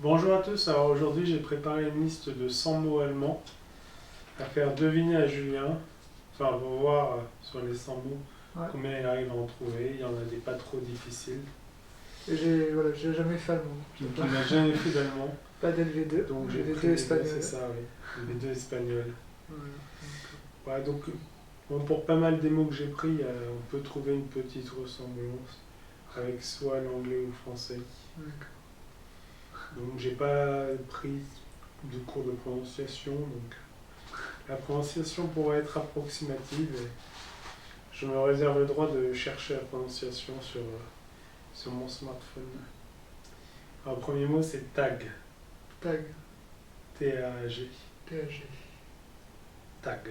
Bonjour à tous, alors aujourd'hui j'ai préparé une liste de 100 mots allemands à faire deviner à Julien. Enfin, on va voir sur les 100 mots Ouais. combien il arrive à en trouver. Il y en a des pas trop difficiles. Et j'ai jamais fait allemand. Donc il n'a jamais fait d'allemand. Pas d'LV2. Donc j'ai LV2 pris espagnol. c'est ça, oui. Les deux espagnols. Ouais. Ouais, donc bon, pour pas mal des mots que j'ai pris, on peut trouver une petite ressemblance avec soit l'anglais ou le français. D'accord. Donc j'ai pas pris de cours de prononciation, donc la prononciation pourrait être approximative et je me réserve le droit de chercher la prononciation sur mon smartphone. Alors le premier mot c'est tag, Tag. T-A-G, TAG. tag.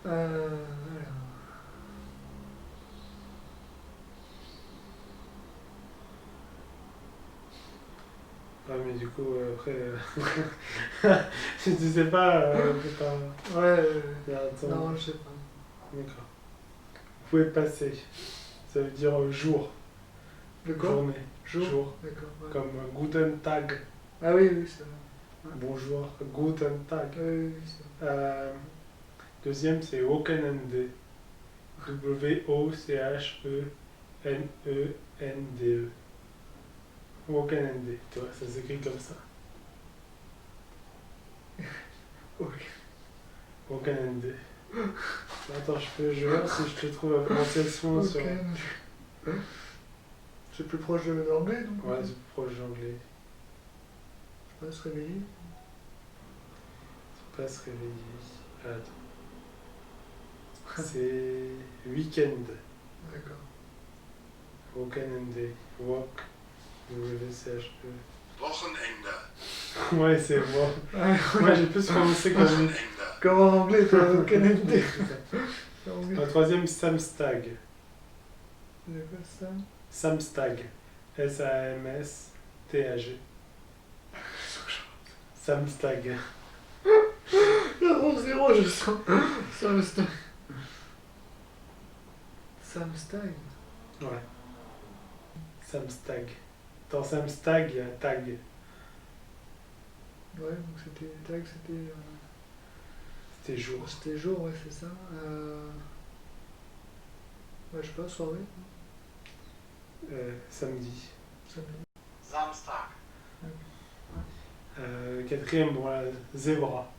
Alors. Ah mais du coup après, si tu sais pas, c'est pas... Ouais. Attends. Non, je sais pas. D'accord. Vous pouvez passer, ça veut dire jour, Le quoi? journée, Jour. D'accord. Ouais. comme Guten Tag, Ah oui, oui, c'est vrai. Ouais. bonjour, Guten Tag. Oui, c'est vrai. Deuxième, c'est Wochenende. Wochenende. Wochenende, tu vois, ça s'écrit comme ça. Ok. Wochenende. Attends, je vais voir si je te trouve la prononciation sur... Ok. C'est plus proche de l'anglais, donc. Ouais, c'est plus proche d'anglais. Je sais pas, se réveiller. C'est pas se réveiller. Attends. C'est weekend. D'accord. Wochenende. Walk. W-C-H-E. Wochenende. Ouais, c'est bon. Ah, Moi, j'ai plus prononcé comme Wochenende. comme en anglais, toi, au Canada. C'est ça. En anglais. Le troisième, Samstag. C'est quoi ça? Samstag. S-A-M-S-T-A-G. Samstag. 0, je sens. Samstag. Samstag. Ouais. Samstag. Dans Samstag, il y a tag. Ouais, donc c'était. Tag, C'était jour. c'était jour, ouais, c'est ça. Ouais, je sais pas, soirée. Samedi. Samedi. Samstag. Quatrième, bon, là, zébra.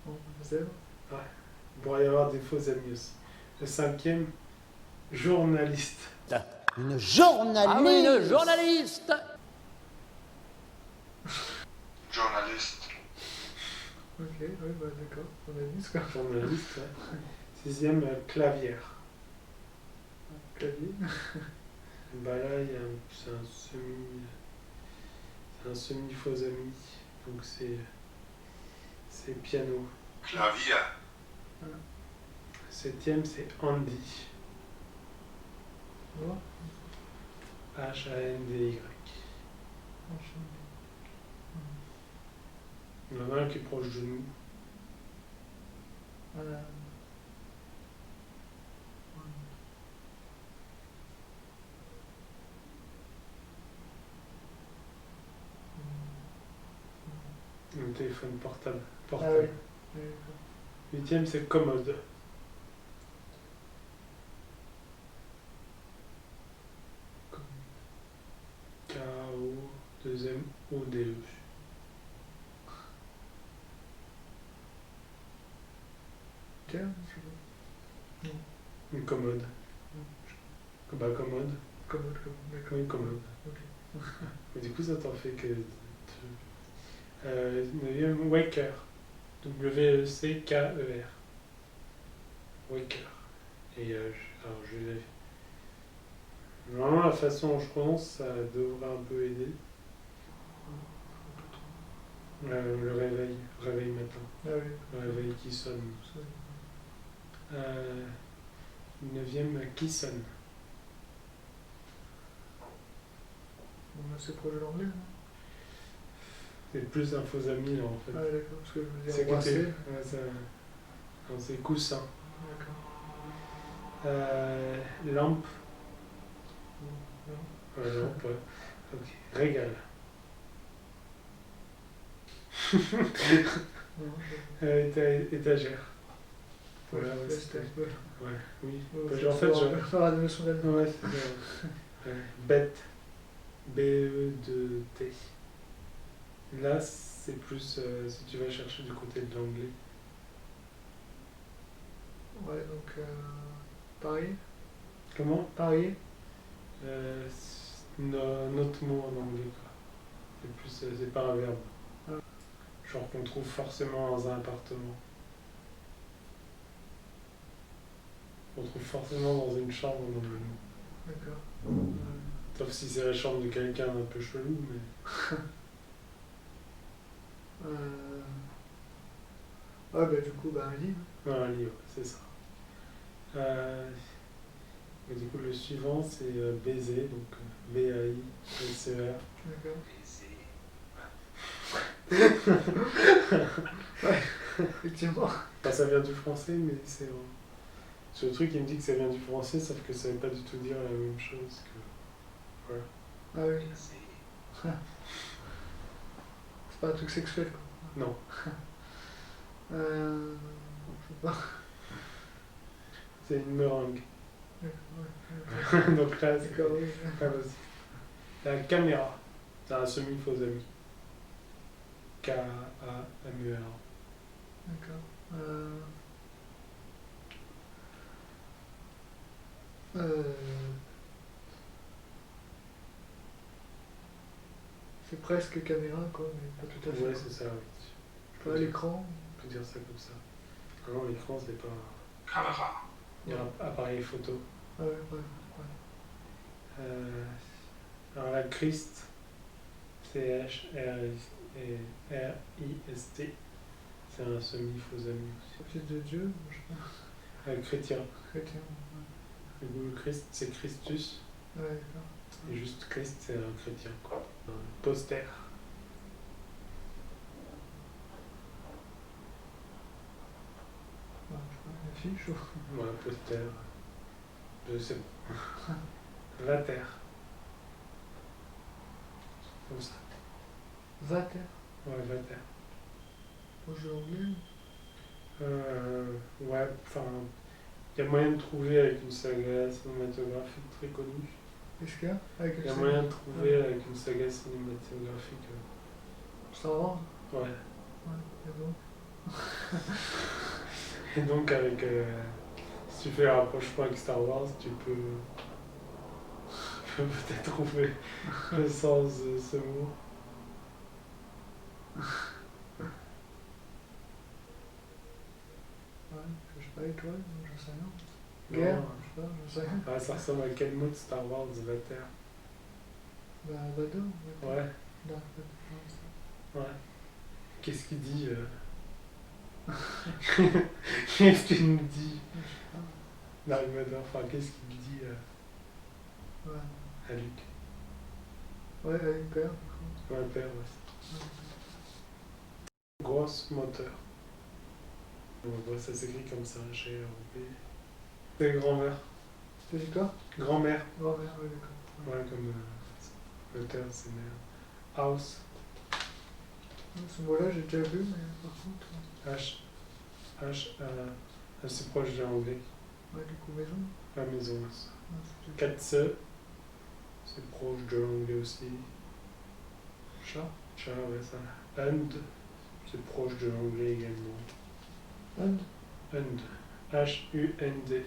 Bon, zèbre. Il pourrait y avoir des faux amis aussi. Le cinquième, journaliste. Une journaliste. Ah oui, une journaliste. Journalist. Ok, ouais, bah d'accord. On a dit ce quoi. Journaliste, ouais. Sixième, clavière. Clavier. Bah là, il y a c'est un semi-faux ami. Donc c'est piano. Klavier. Septième, c'est Andy. Moi. H-A-N-D-Y. Il y en a un qui est proche de nous. Le téléphone portable. Ah oui. Huitième, c'est commode. K-O-2-M-O-D-E. Tiens, je sais pas. Une commode. Bah, commode. Commode, d'accord. Oui, commode. Ok. Et du coup, ça t'en fait que... Neuvième, Waker. W-E-C-K-E-R. Waker. Et alors, je vais... Normalement, la façon dont je prononce, ça devrait un peu aider. Le réveil matin. Ah oui. Le réveil qui sonne. Neuvième, qui sonne. Bon, là, c'est proche de l'anglais, non? C'est plus un faux ami, là, en fait. Ah ouais, d'accord, parce que je veux C'est dire embrasser. ouais, ça... Non, c'est coussin. D'accord. Lampe. Non. Ouais, lampe, ouais. Ok. Régal. Non, Étagère. ouais, Voilà, ouais, là, c'était un peu. Ouais, oui. Faut En fait, faire la notion d'allemand. Ouais, c'est ça. Ouais. Bête. B-E-2-T. Là, c'est plus si tu vas chercher du côté de l'anglais. Ouais, donc Paris. Comment Paris. Notre mot en anglais, quoi. C'est plus, c'est pas un verbe. Ah. Genre qu'on trouve forcément dans un appartement. On trouve forcément dans une chambre en anglais. D'accord. Sauf si c'est la chambre de quelqu'un d'un peu chelou, mais. Ouais, bah du coup, bah un livre. Non, un livre, c'est ça. Et du coup, le suivant, c'est baiser, donc B-A-I-S-E-R. D'accord. Effectivement. Enfin, ça vient du français, mais c'est. Sur le truc, il me dit que ça vient du français, sauf que ça veut pas du tout dire la même chose que. Voilà. Ah oui. C'est pas un truc sexuel, quoi. Non. Je sais pas. C'est une meringue. D'accord, ouais. Donc là, c'est D'accord, oui. pas possible. La caméra. C'est un semi-faux ami. K-A-M-E-R. D'accord. C'est presque caméra, quoi, mais pas tout à fait. Ouais, quoi. c'est ça, oui. Pas l'écran. On peut dire ça comme ça. Non, l'écran, c'est pas. Kamera. Il y a un appareil photo. Ouais, ouais, Alors la Christ, C-H-R-I-S-T, c'est un semi-faux ami aussi. Fils de Dieu, je sais pas. Chrétien. Chrétien. Du coup, le Christ, c'est Christus, Ouais, d'accord. et juste Christ, c'est un chrétien, quoi. Un poster. Ouais, je sais pas, une affiche ou. Ouais, un poster. Je sais pas. Vater. Comme ça. Vater. Ouais, Vater. Projet anglais. Ouais, enfin, il y a moyen de trouver avec une saga cinématographique très connue. Qu'est-ce qu'il y a avec Il y a le moyen de trouver avec une saga cinématographique. Star Wars. Ouais. Ouais, et donc. Et donc, avec. Si tu fais un rapprochement avec Star Wars, tu peux peut-être trouver le sens de ce mot. Ouais, je sais pas, étoile, j'en sais rien. Guerre, Non. je sais pas, j'en sais rien. Ah, ça ressemble à quel mot de Star Wars, Vater? Bah, Vador. Ouais, Dark Vador, ouais, ça. ouais. Qu'est-ce qu'il dit Qu'est-ce qu'il nous dit Je sais pas. Dark Vador, enfin, qu'est-ce qu'il dit Ouais. à Luke? Ouais, avec père, du coup. Ouais, père, ouais. Ouais. Grosse moteur. Ouais, ça s'écrit comme ça, G-R-O-P. C'est grand-mère. T'as dit quoi? Grand-mère. Grand-mère, ouais, d'accord. Ouais, comme moteur, c'est mère. House. Ce mot-là, j'ai déjà vu, mais par contre. C'est proche de l'anglais. Ouais, du coup, maison. La maison, ça. Ouais, c'est Katze, c'est proche de l'anglais aussi. chat. Chat, ouais, ça. And, c'est proche de l'anglais également. And. And. H-U-N-D.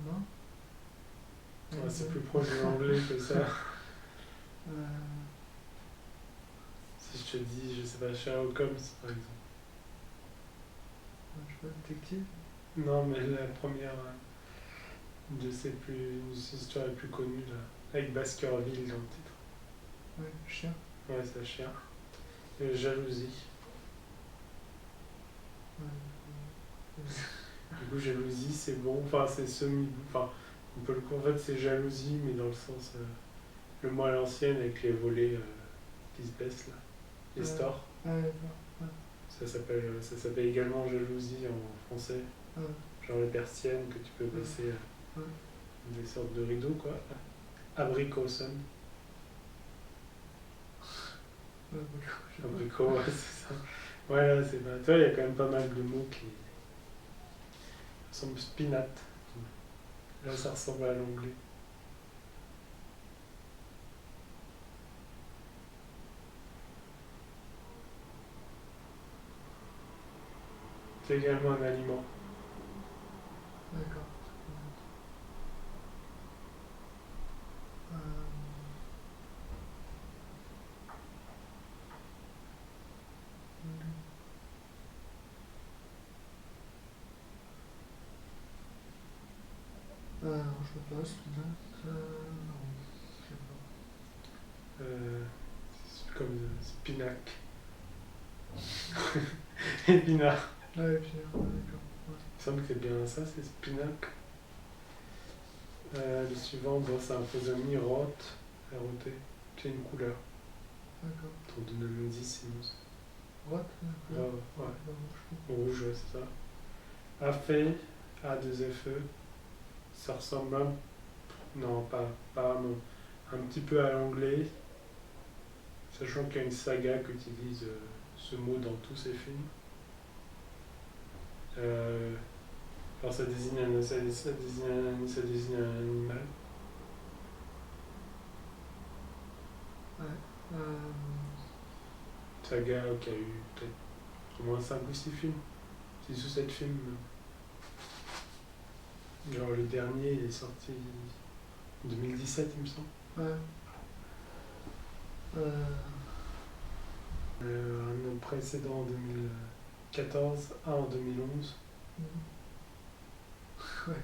Non. Ouais, c'est plus proche de l'anglais que ça. Si je te dis, je sais pas, Sherlock Holmes, par exemple. Je sais pas, détective. Non, mais la première de ses histoires les plus connues, là, avec Baskerville dans le titre. Ouais, chien. Ouais, c'est un chien. Et jalousie. Ouais. Du coup, jalousie, c'est bon. Enfin, c'est semi. Enfin, on peut le. En fait, c'est jalousie, mais dans le sens. Le mot à l'ancienne avec les volets qui se baissent, là. Les stores. Ouais, d'accord. Ouais. Ça s'appelle également jalousie en français. Ouais. Genre les persiennes que tu peux baisser. Ouais. des sortes de rideaux, quoi. Abricosen. Abricot, ouais, c'est ça. Ouais, là, c'est pas. Toi, il y a quand même pas mal de mots qui ressemblent spinat. Là, ça ressemble à l'anglais. C'est également un aliment. D'accord. Euh, je passe là. Non, je sais pas. C'est comme spinac. Épinard. Ah, et puis, d'accord. Il me semble que c'est bien ça, c'est spinac. Le suivant, bon, c'est un fosami rot, R-O-T. C'est une couleur. D'accord. Pour donner un indice, sinon. Droite, Ouais, d'accord. ouais. Rouge, ouais, c'est ça. Afé, A2FE. Ça ressemble un... Non, pas non. Un petit peu à l'anglais. Sachant qu'il y a une saga qui utilise ce mot dans tous ses films. Alors ça désigne un animal. Ouais. Saga qui a eu peut-être au moins 5 ou 6 films. 6 ou 7 films. Genre le dernier il est sorti en 2017 il me semble. Ouais. Un précédent en 2014, un en 2011. Ouais.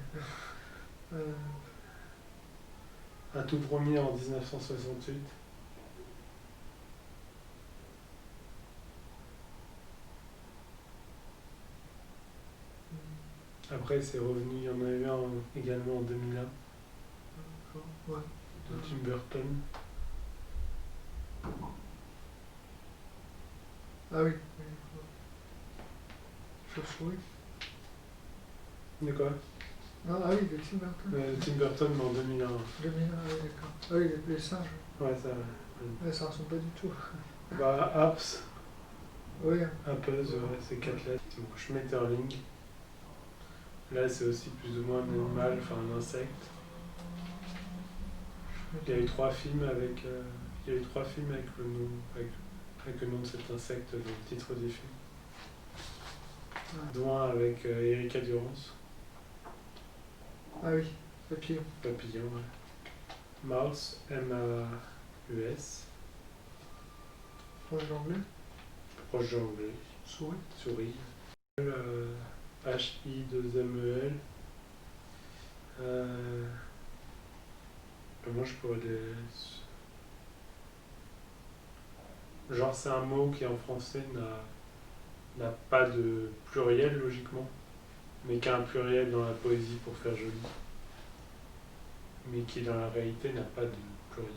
Un tout premier en 1968. Après c'est revenu, il y en a eu un également en 2001 D'accord. Ouais. de Tim Burton. Ah oui. Chauve-souris. De quoi Ah oui, de Tim Burton. Tim Burton mais en 2001. 2001, oui, d'accord. Ah oui, les singes. Ouais, ça. Ouais, ça ressemble pas du tout. Bah, Apps, Oui. Apples, ouais, c'est 4 lettres. Schmetterling. Là, c'est aussi plus ou moins un animal, enfin un insecte. Il y a eu 3 films avec, il y a eu 3 films avec le nom, avec le nom de cet insecte dans le titre des films. Dont un avec Erika Durance. Ah oui, papillon. Papillon, ouais. Mouse, M-A-U-S. Proche d'anglais. Proche de l'anglais. Souris. Souris. H-I-2-M-E-L. Comment je pourrais les... Genre c'est un mot qui en français n'a pas de pluriel logiquement, mais qui a un pluriel dans la poésie pour faire joli, mais qui dans la réalité n'a pas de pluriel.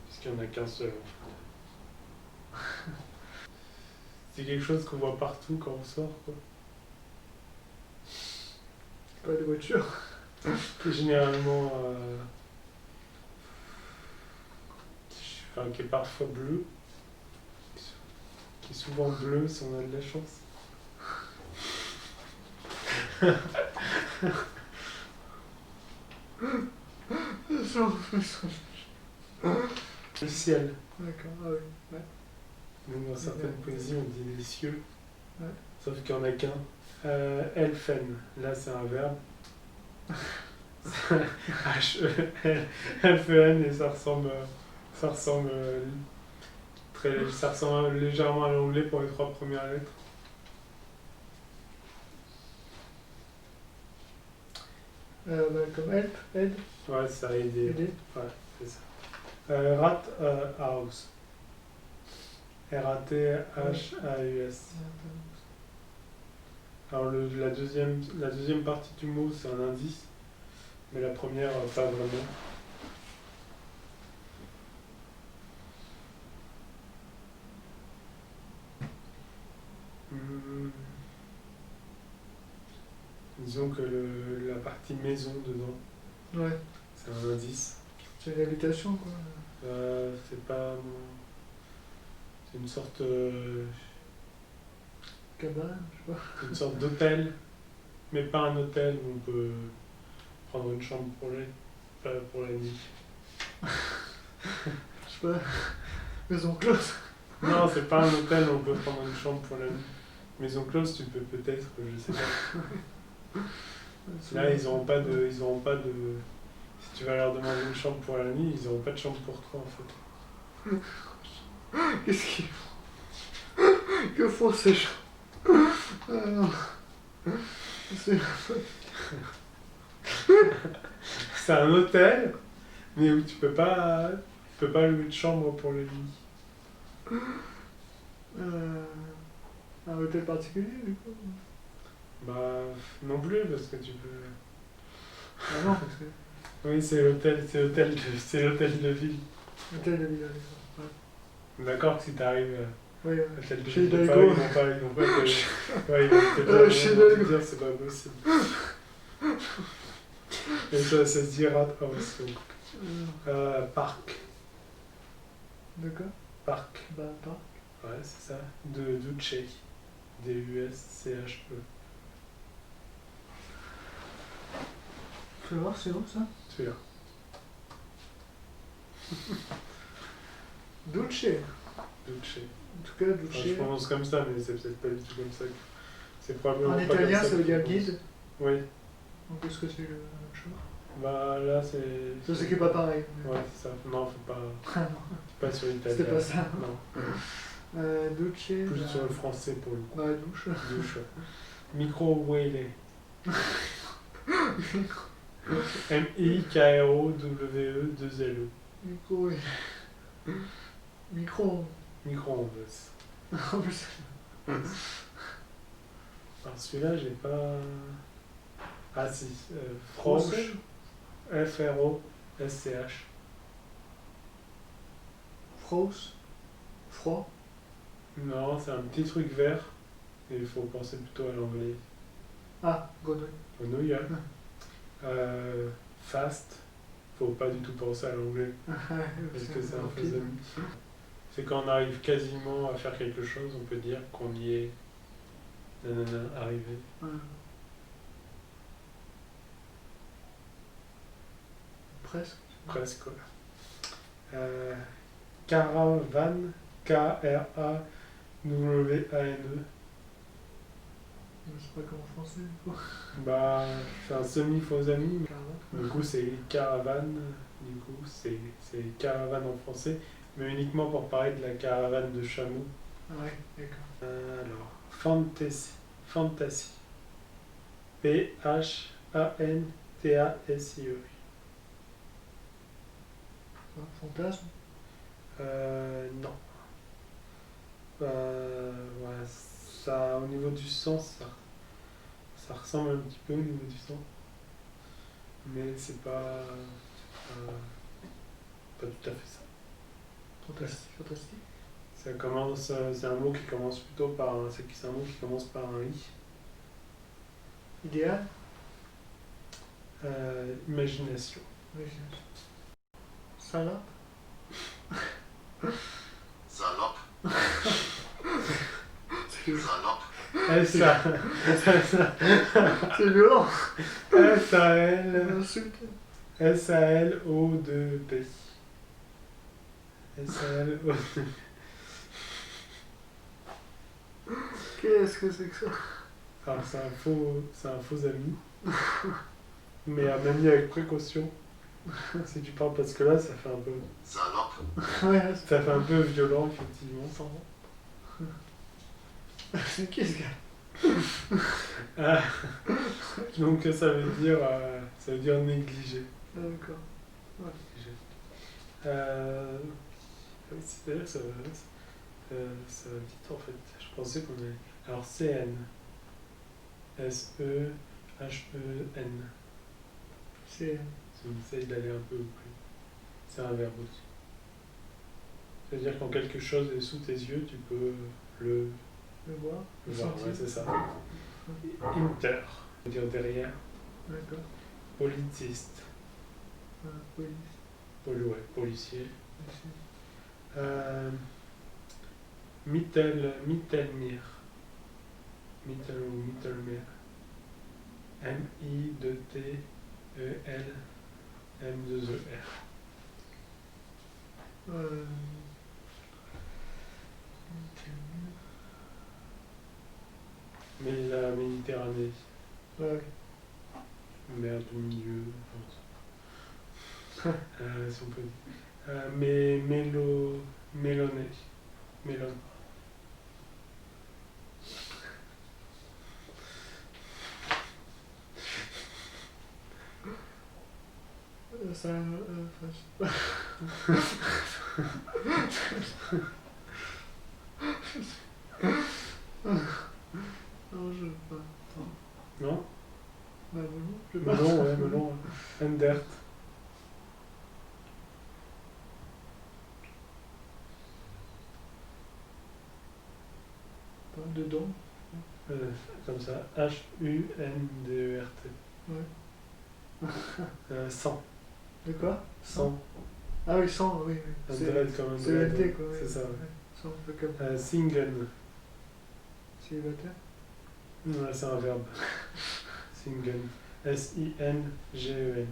Puisqu'il n'y en a qu'un seul en fait. C'est quelque chose qu'on voit partout quand on sort, quoi. Pas de voiture. Qui est généralement... enfin, qui est parfois bleu. Qui est souvent bleu si on a de la chance. Le ciel. D'accord, ah oui. Ouais. Donc dans certaines poésies on dit les cieux. Ouais. Sauf qu'il n'y en a qu'un. Elfen, là c'est un verbe. H-E-L-F-E-N et ça ressemble légèrement à l'anglais pour les 3 premières lettres. Comme help, aide. Ouais, ça a aidé. Aider. Ouais, c'est ça. Rat House. R-A-T-H-A-U-S. Alors la deuxième partie du mot c'est un indice, mais la première pas vraiment. Disons que la partie maison dedans, Ouais. c'est un indice. C'est une habitation, quoi. C'est pas. C'est une sorte. Cabane, je sais pas. Une sorte d'hôtel, mais pas un hôtel où on peut prendre une chambre pour la nuit. Je sais pas. Maison close. Non, c'est pas un hôtel où on peut prendre une chambre pour la nuit. Maison close, tu peux peut-être, je sais pas. Là, ils auront pas de. Si tu vas leur demander une chambre pour la nuit, ils auront pas de chambre pour toi en fait. Qu'est-ce qu'ils font? Que font ces gens? Non. C'est... C'est un hôtel, mais où tu peux pas louer de chambre pour la nuit. Un hôtel particulier, du coup? Bah, non plus, parce que tu peux. Ah non, parce que... Oui, c'est l'hôtel de ville. Hôtel de ville, d'accord. D'accord que si t'arrives à Ouais, ouais. l'hôtel de Chez ville de Hidalgo. Paris, ils vont pas te... Ouais, ils vont te Chez dire, Hidalgo. c'est pas possible. Et ça se dira... Oh, c'est bon. Parc. D'accord. Parc. Bah, pas. Ouais, c'est ça. De Duce. D-U-S-C-H-E. Fais voir, c'est où, ça? Celui-là. Dulce. Duce. En tout cas, Enfin, je Dulce. prononce comme ça, mais c'est peut-être pas du tout comme ça. C'est probablement En pas italien, comme ça veut que dire je prononce. guide. Oui. Donc, est-ce que c'est la même chose? Bah là, c'est... Ça s'écrit pas pareil. mais- Ouais, c'est ça. Non, faut pas... Ah non. Pas sur l'italien. C'était pas ça. Non. Dulce. Plus bah, sur le français pour le coup. dans la douche. Douche. Micro-wele. M-I-K-R-O-W-E-2-L-E. Micro, oui. Micro. Micro-ondes. En plus. Alors celui-là, j'ai pas... Ah si. Frosch. F-R-O-S-C-H. Frost. Froid. Non, c'est un petit truc vert. Et il faut penser plutôt à l'anglais. Ah, grenouille. Grenouille, hein. Fast. Faut pas du tout penser à l'anglais. Parce que c'est un faux rapide. ami. C'est quand on arrive quasiment à faire quelque chose, on peut dire qu'on y est arrivé. Ouais. Presque. Presque, quoi. Caravane. K-R-A-W-A-N-E. Je sais pas comment français, du coup. Bah, c'est un semi-faux ami. Caravane. Du coup, c'est caravane. Du coup, c'est caravane en français. Mais uniquement pour parler de la caravane de chameaux. Ah ouais, d'accord. Alors, fantasy. Fantasy. P-H-A-N-T-A-S-I-E. Fantasme. Non. Ouais, ça, au niveau du sens, ça ressemble un petit peu au niveau du sens. Mais c'est pas tout à fait ça. Fantastique. Fantastique. Ça commence, c'est un mot qui commence plutôt par un, c'est un mot qui commence par un I. Idéal. Imagination. Oui, Salope. Salope. C'est Salope. c'est violent. S-A-L. Insulte. S-A-L-O-2-P. S-A-L-O-2-P. Qu'est-ce que c'est que ça? Alors c'est un faux ami. Mais un ami avec précaution. Si tu parles parce que là ça fait un peu. Salope. Ouais, Ça fait un peu violent effectivement. c'est qui ce gars? Ah. Donc ça veut dire négliger. Ah, d'accord. Oui, c'est-à-dire ça va vite en fait. Je pensais qu'on avait. Alors CN. S-E-H-E-N. C'est... On essaye d'aller un peu au plus. C'est un verbe aussi. C'est-à-dire quand quelque chose est sous tes yeux, tu peux le Le voir. voir. sentir. Ouais, c'est ça. Inter. veut dire derrière. D'accord. Polizist. Police. Ouais, policier. Ici. Mittelmeer. Mittel ou Mittelmeer. M-I-2-T-E-L M-2-E-R. Mais la Méditerranée. Ouais. Mer du milieu. Si on peut dire. Mais Mélonais. Mélone. Ça. Non, je sais pas. Non? Bah, melon, je sais pas. Melon, ouais, melon. Endert. Pas dedans. Comme ça. H-U-N-D-E-R-T. Ouais. 100. De quoi? 100. Ah oui, 100, oui. Un dread comme un C'est dread. le NT, quoi. C'est ça, ouais. 100, un peu comme Singen. célibataire. Ouais, c'est un verbe. Singen. S-I-N-G-E-N.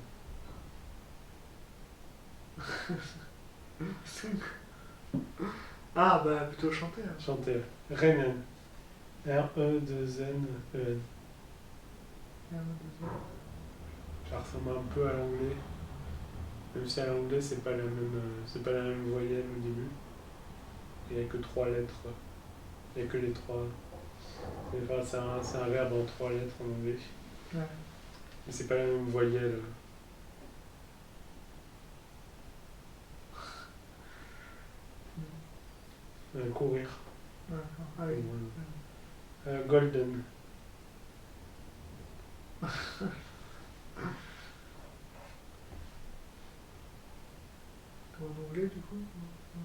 Ah, bah plutôt chanter. Hein. Chanter. Rennen. R-E-2-N-E-N. Ça ressemble un peu à l'anglais. Même si à l'anglais, c'est pas la même voyelle au début. Il n'y a que 3 lettres. Il n'y a que les 3. Enfin, c'est un verbe en 3 lettres en anglais. Ouais. Mais c'est pas la même voyelle. Courir. Ah oui. Golden. En anglais, du coup? On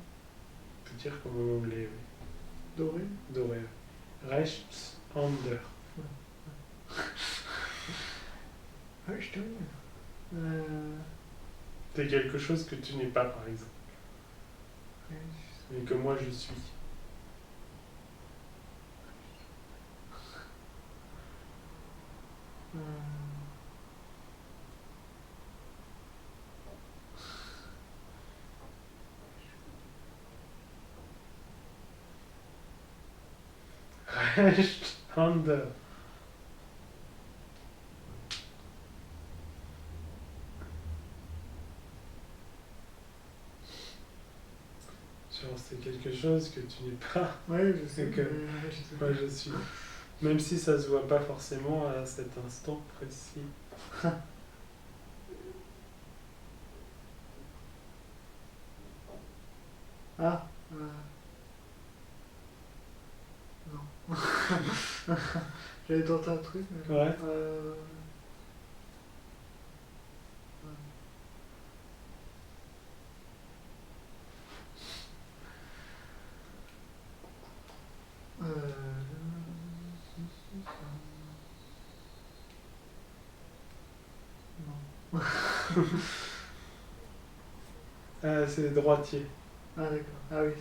peut dire comme en anglais, oui. Doré? Doré. Rechtsander. Ah oui, je te dis. C'est quelque chose que tu n'es pas, par exemple. Mais que moi, je suis. Rechtsander. Genre, c'est quelque chose que tu n'es pas. Ouais, je sais Et que je sais pas. moi, je suis. Même si ça se voit pas forcément à cet instant précis. Ah, non. J'avais tenté un truc, mais non. Ouais. Non. C'est droitier. Ah d'accord. Ah oui.